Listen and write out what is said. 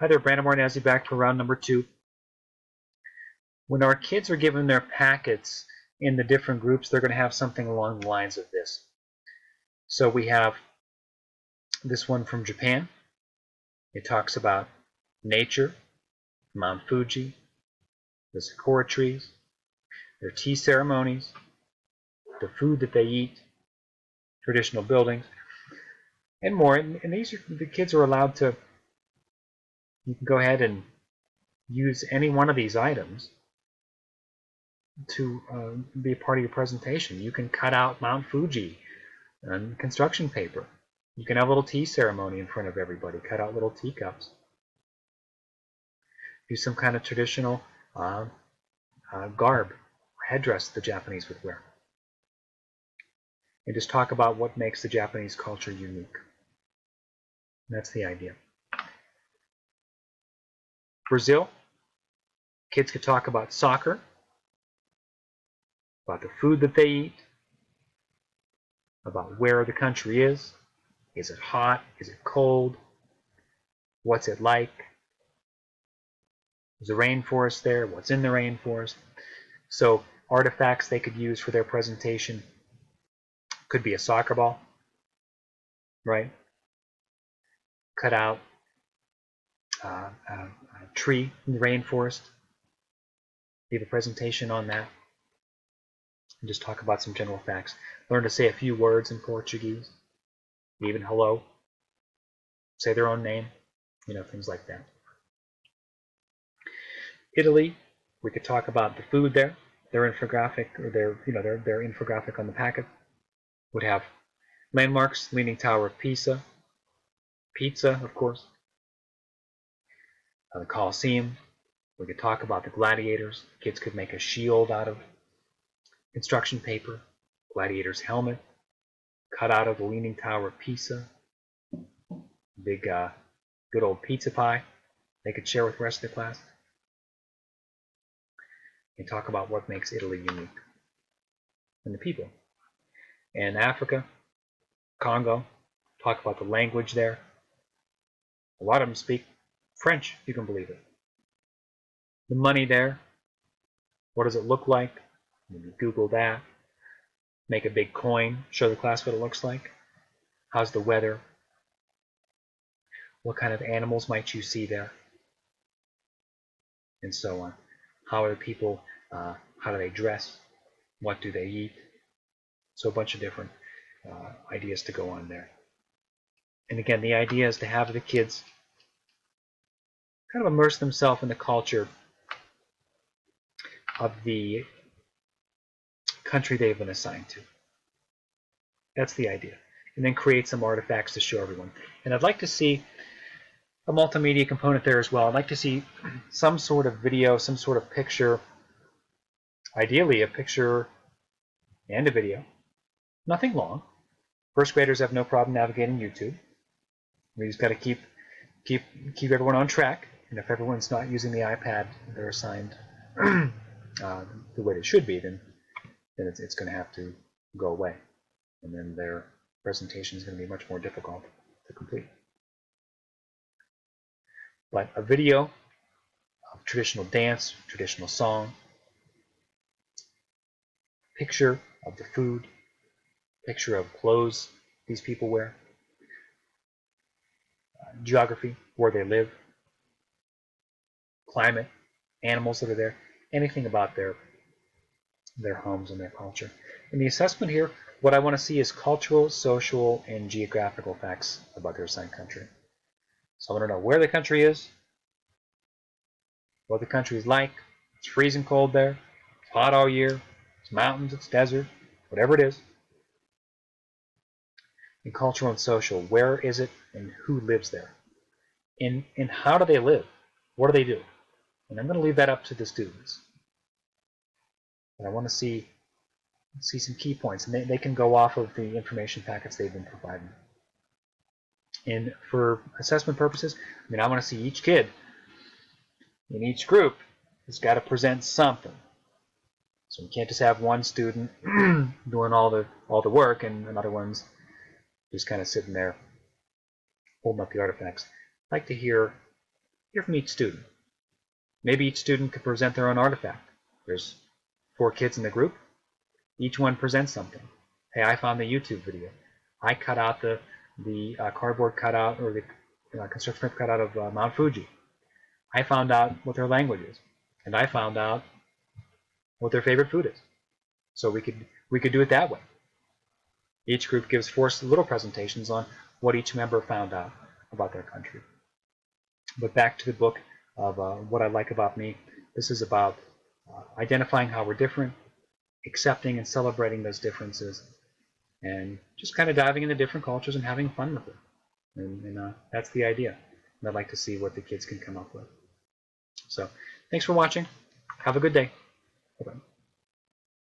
Hi there, Brandon Martinazzi back for round number 2. When our kids are given their packets in the different groups, they're going to have something along the lines of this. So we have this one from Japan. It talks about nature, Mount Fuji, the sakura trees, their tea ceremonies, the food that they eat, traditional buildings, and more. And these are, the kids are allowed to, you can go ahead and use any one of these items to be a part of your presentation. You can cut out Mount Fuji on construction paper. You can have a little tea ceremony in front of everybody. Cut out little teacups. Do some kind of traditional garb, headdress the Japanese would wear. And just talk about what makes the Japanese culture unique. And that's the idea. Brazil, kids could talk about soccer, about the food that they eat, about where the country is. Is it hot? Is it cold? What's it like? Is the rainforest there? What's in the rainforest? So artifacts they could use for their presentation could be a soccer ball, right? Cut out a tree in the rainforest. Give a presentation on that. And just talk about some general facts. Learn to say a few words in Portuguese. Even hello. Say their own name. You know, things like that. Italy, we could talk about the food there. Their infographic, or their infographic on the packet would have landmarks: Leaning Tower of Pisa, pizza, of course, the Colosseum. We could talk about the gladiators. Kids could make a shield out of construction paper, gladiator's helmet, cut out of the Leaning Tower of Pisa, big, good old pizza pie they could share with the rest of the class. And talk about what makes Italy unique and the people. And Africa, Congo, talk about the language there. A lot of them speak French, if you can believe it. The money there, what does it look like? Maybe Google that. Make a big coin, show the class what it looks like. How's the weather? What kind of animals might you see there? And so on. How are the people, how do they dress? What do they eat? So a bunch of different ideas to go on there. And again, the idea is to have the kids kind of immerse themselves in the culture of the country they've been assigned to. That's the idea. And then create some artifacts to show everyone. And I'd like to see a multimedia component there as well. I'd like to see some sort of video, some sort of picture, ideally a picture and a video. Nothing long. First graders have no problem navigating YouTube. We just got to keep everyone on track. And if everyone's not using the iPad they're assigned the way it should be, then it's going to have to go away. And then their presentation is going to be much more difficult to complete. But a video of traditional dance, traditional song, picture of the food, picture of clothes these people wear, geography, where they live, climate, animals that are there, anything about their homes and their culture. In the assessment here, what I want to see is cultural, social, and geographical facts about their assigned country. So I want to know where the country is, what the country is like. It's freezing cold there, it's hot all year, it's mountains, it's desert, whatever it is. And cultural and social, where is it and who lives there? And how do they live? What do they do? And I'm going to leave that up to the students. But I want to see some key points, and they can go off of the information packets they've been providing. And for assessment purposes, I mean, I want to see each kid in each group has got to present something. So we can't just have one student doing all the work and another one's just kind of sitting there holding up the artifacts. I'd like to hear Hear from each student. Maybe each student could present their own artifact. There's 4 kids in the group. Each one presents something. Hey, I found the YouTube video. I cut out the cardboard cutout or the construction paper cutout of Mount Fuji. I found out what their language is, and I found out what their favorite food is. So we could do it that way. Each group gives 4 little presentations on what each member found out about their country. But back to the book of What I Like About Me. This is about identifying how we're different, accepting and celebrating those differences, and just kind of diving into different cultures and having fun with it. And that's the idea. And I'd like to see what the kids can come up with. So thanks for watching. Have a good day. Bye-bye.